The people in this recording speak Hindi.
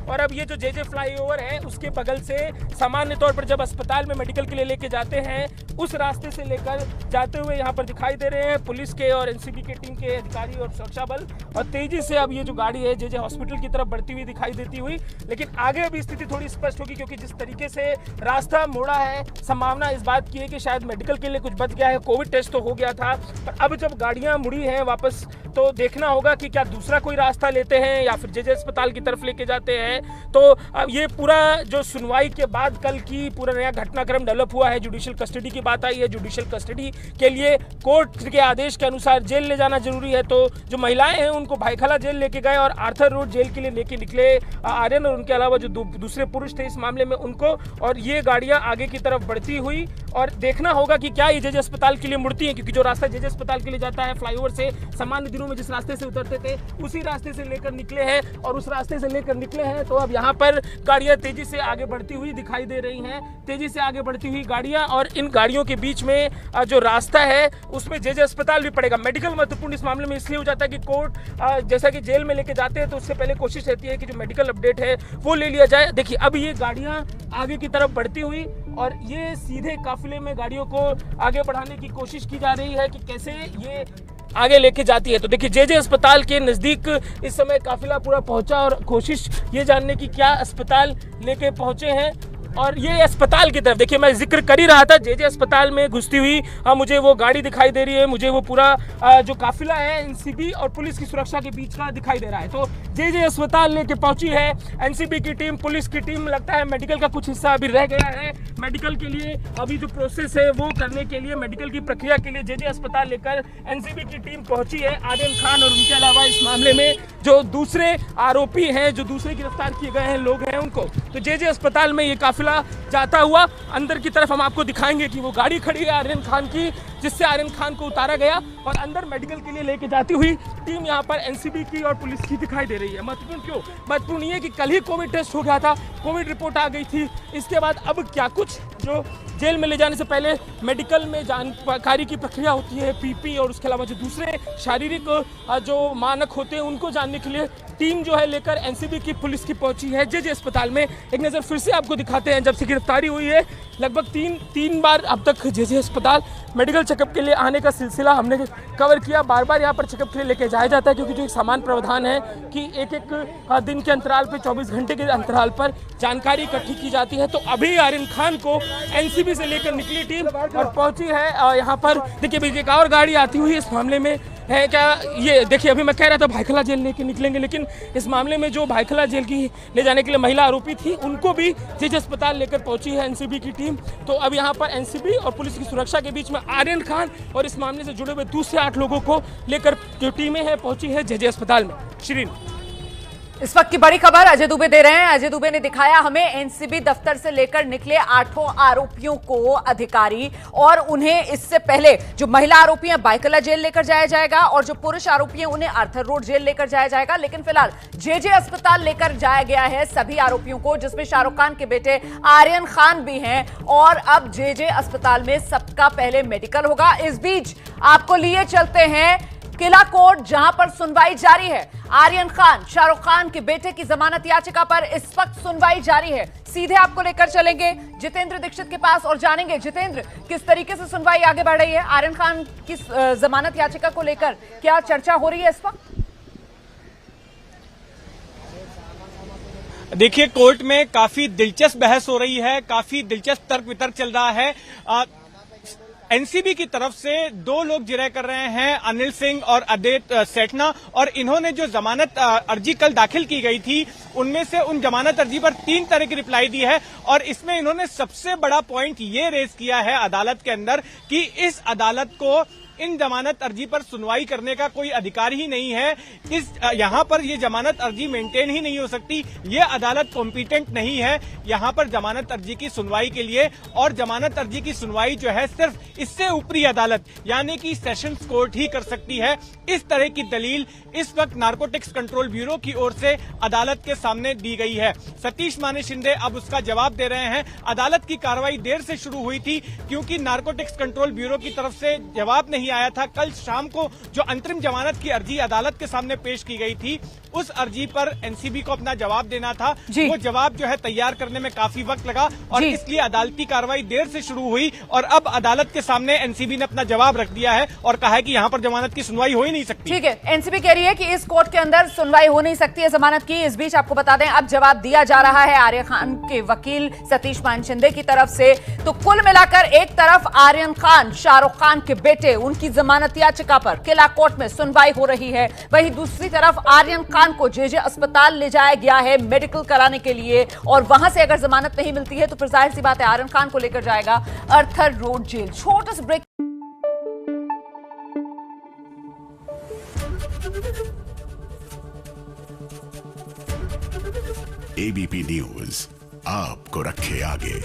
और अब ये जो जे फ्लाईओवर है उसके बगल से सामान्य तौर पर जब अस्पताल में मेडिकल के लिए लेके जाते हैं उस रास्ते से लेकर जाते हुए यहाँ पर दिखाई दे रहे हैं पुलिस के और एनसीबी के टीम के अधिकारी और सुरक्षा बल, और तेजी से अब ये जो गाड़ी है जे हॉस्पिटल की तरफ बढ़ती हुई दिखाई देती हुई। लेकिन आगे अभी स्थिति थोड़ी स्पष्ट होगी क्योंकि जिस तरीके से रास्ता मोड़ा है, संभावना इस बात की है कि शायद मेडिकल के लिए कुछ बच गया है। कोविड टेस्ट तो हो गया था, पर अब जब गाड़ियां मुड़ी हैं वापस तो देखना होगा कि क्या दूसरा कोई रास्ता लेते हैं या फिर जे अस्पताल की तरफ लेके जाते हैं। तो अब ये पूरा जो सुनवाई के बाद कल की पूरा नया घटनाक्रम डेवलप हुआ है, जुडिशियल कस्टडी की बात आई है। जुडिशियल कस्टडी के लिए कोर्ट के आदेश के अनुसार जेल ले जाना जरूरी है, तो जो महिलाएं हैं उनको भाईखला जेल लेके गए और आर्थर रोड जेल के लिए लेके निकले आर्यन और उनके अलावा जो दूसरे पुरुष थे इस मामले में उनको, और ये गाड़ियां आगे की तरफ बढ़ती हुई। और देखना होगा कि क्या ये जे अस्पताल के लिए मुड़ती है, क्योंकि जो रास्ता जे अस्पताल के लिए जाता है फ्लाईओवर से सामान्य दिनों में जिस रास्ते से उतरते थे उसी रास्ते से लेकर निकले हैं और उस रास्ते से लेकर निकले हैं। तो अब यहाँ पर गाड़ियां तेजी से आगे बढ़ती हुई दिखाई दे रही हैं, तेजी से आगे बढ़ती हुई गाड़ियां, और इन गाड़ियों के बीच में जो रास्ता है उसमें जे अस्पताल भी पड़ेगा। मेडिकल महत्वपूर्ण इस मामले में इसलिए हो जाता है कि कोर्ट जैसा कि जेल में लेके जाते हैं तो उससे पहले कोशिश रहती है कि जो मेडिकल अपडेट है वो ले लिया जाए। देखिए अब ये गाड़ियां आगे की तरफ बढ़ती हुई और ये सीधे काफिले में गाड़ियों को आगे बढ़ाने की कोशिश की जा रही है कि कैसे ये आगे लेके जाती है। तो देखिए जे अस्पताल के नजदीक इस समय काफिला पूरा पहुंचा और कोशिश ये जानने की क्या अस्पताल लेके पहुंचे हैं। और ये अस्पताल की तरफ देखिए, मैं जिक्र कर ही रहा था जे अस्पताल में घुसती हुई मुझे वो गाड़ी दिखाई दे रही है, मुझे वो पूरा जो काफिला है एनसीबी और पुलिस की सुरक्षा के बीच का दिखाई दे रहा है। तो जे अस्पताल लेके पहुंची है एनसीबी की टीम, पुलिस की टीम। लगता है मेडिकल का कुछ हिस्सा अभी रह गया है, मेडिकल के लिए अभी जो प्रोसेस है वो करने के लिए, मेडिकल की प्रक्रिया के लिए जे अस्पताल लेकर एनसीबी की टीम पहुंची है। आर्यन खान और उनके अलावा इस मामले में जो दूसरे आरोपी हैं, जो दूसरे गिरफ्तार किए गए हैं लोग हैं उनको, तो जे अस्पताल में ये काफिला जाता हुआ अंदर की तरफ हम आपको दिखाएंगे कि वो गाड़ी खड़ी है आर्यन खान की, जिससे आर्यन खान को उतारा गया और अंदर मेडिकल के लिए लेके जाती हुई टीम यहाँ पर एनसीबी की और पुलिस की दिखाई दे रही है। महत्वपूर्ण क्यों? महत्वपूर्ण ये कि कल ही कोविड टेस्ट हो गया था, कोविड रिपोर्ट आ गई थी, इसके बाद अब क्या कुछ जो जेल में ले जाने से पहले मेडिकल में जानकारी की प्रक्रिया होती है, पीपी और उसके अलावा जो दूसरे शारीरिक जो मानक होते हैं उनको जानने के लिए टीम जो है लेकर एनसीबी की पुलिस की पहुंची है जे अस्पताल में। एक नज़र फिर से आपको दिखाते हैं, जब से गिरफ्तारी हुई है लगभग तीन बार अब तक जे अस्पताल मेडिकल चेकअप के लिए आने का सिलसिला हमने कवर किया। बार बार यहाँ पर चेकअप के लिए लेके जाया जाता है क्योंकि जो एक सामान्य प्रावधान है कि एक दिन के अंतराल पर 24 घंटे के अंतराल पर जानकारी इकट्ठी की जाती है। तो अभी आर्यन खान को एनसीबी से लेकर निकली टीम और पहुंची है यहाँ पर। देखिए एक और गाड़ी आती हुई इस मामले में है क्या, ये देखिए अभी मैं कह रहा था भाईखला जेल लेके निकलेंगे, लेकिन इस मामले में जो भाईखला जेल की ले जाने के लिए महिला आरोपी थी उनको भी जे अस्पताल लेकर पहुंची है एनसीबी की टीम। तो अब यहाँ पर एनसीबी और पुलिस की सुरक्षा के बीच में आर्यन खान और इस मामले से जुड़े हुए दूसरे 8 लोगों को लेकर जो टीमें हैं पहुंची है जे अस्पताल में। श्रीन, इस वक्त की बड़ी खबर अजय दुबे दे रहे हैं। अजय दुबे ने दिखाया हमें एनसीबी दफ्तर से लेकर निकले 8 आरोपियों को अधिकारी, और उन्हें इससे पहले जो महिला आरोपी हैं भाईखला जेल लेकर जाया जाएगा और जो पुरुष आरोपी हैं उन्हें आर्थर रोड जेल लेकर जाया जाएगा। लेकिन फिलहाल जे अस्पताल लेकर जाया गया है सभी आरोपियों को, जिसमें शाहरुख खान के बेटे आर्यन खान भी हैं, और अब जे अस्पताल में सबका पहले मेडिकल होगा। इस बीच आपको लिए चलते हैं किला कोर्ट, जहां पर सुनवाई जारी है। आर्यन खान, शाहरुख खान के बेटे की जमानत याचिका पर इस वक्त सुनवाई जारी है। सीधे आपको लेकर चलेंगे जितेंद्र दीक्षित के पास और जानेंगे जितेंद्र किस तरीके से सुनवाई आगे बढ़ रही है। आर्यन खान की जमानत याचिका को लेकर क्या चर्चा हो रही है इस वक्त? देखिए कोर्ट में काफी दिलचस्प बहस हो रही है, काफी दिलचस्प तर्क वितर्क चल रहा है। एनसीबी की तरफ से 2 लोग जिरह कर रहे हैं, अनिल सिंह और अदित सेठना, और इन्होंने जो जमानत अर्जी कल दाखिल की गई थी उनमें से उन जमानत अर्जी पर 3 तरह की रिप्लाई दी है। और इसमें इन्होंने सबसे बड़ा पॉइंट ये रेज किया है अदालत के अंदर कि इस अदालत को इन जमानत अर्जी पर सुनवाई करने का कोई अधिकार ही नहीं है। यहाँ पर ये जमानत अर्जी मेंटेन ही नहीं हो सकती, ये अदालत कॉम्पिटेंट नहीं है यहाँ पर जमानत अर्जी की सुनवाई के लिए। और जमानत अर्जी की सुनवाई जो है सिर्फ इससे ऊपरी अदालत यानी कि सेशंस कोर्ट ही कर सकती है। इस तरह की दलील इस वक्त नारकोटिक्स कंट्रोल ब्यूरो की ओर से अदालत के सामने दी गई है। सतीश माने शिंदे अब उसका जवाब दे रहे हैं। अदालत की कार्रवाई देर से शुरू हुई थी क्योंकि नारकोटिक्स कंट्रोल ब्यूरो की तरफ से जवाब नहीं आया था। कल शाम को जो अंतरिम जमानत की अर्जी अदालत के सामने पेश की गई थी उस अर्जी पर एनसीबी को अपना जवाब देना था। जी। वो जवाब जो है तैयार करने में काफी वक्त लगा और जी। इसलिए अदालती कार्रवाई देर से शुरू हुई और अब अदालत के सामने एनसीबी ने अपना जवाब रख दिया है और कहा है कि यहाँ पर जमानत की सुनवाई हो ही नहीं सकती। ठीक है, एनसीबी कह रही है कि इस कोर्ट के अंदर सुनवाई हो नहीं सकती है जमानत की। इस बीच आपको बता दें अब जवाब दिया जा रहा है आर्यन खान के वकील सतीश मानचंदे की तरफ से। तो कुल मिलाकर एक तरफ आर्यन खान शाहरुख खान के बेटे उनकी जमानत याचिका पर किला कोर्ट में सुनवाई हो रही है, वहीं दूसरी तरफ आर्यन खान को जेजे अस्पताल ले जाया गया है मेडिकल कराने के लिए और वहां से अगर जमानत नहीं मिलती है तो फिर जाहिर सी बात है आर्यन खान को लेकर जाएगा अर्थर रोड जेल। छोटा सा ब्रेक। एबीपी न्यूज आपको रखे आगे।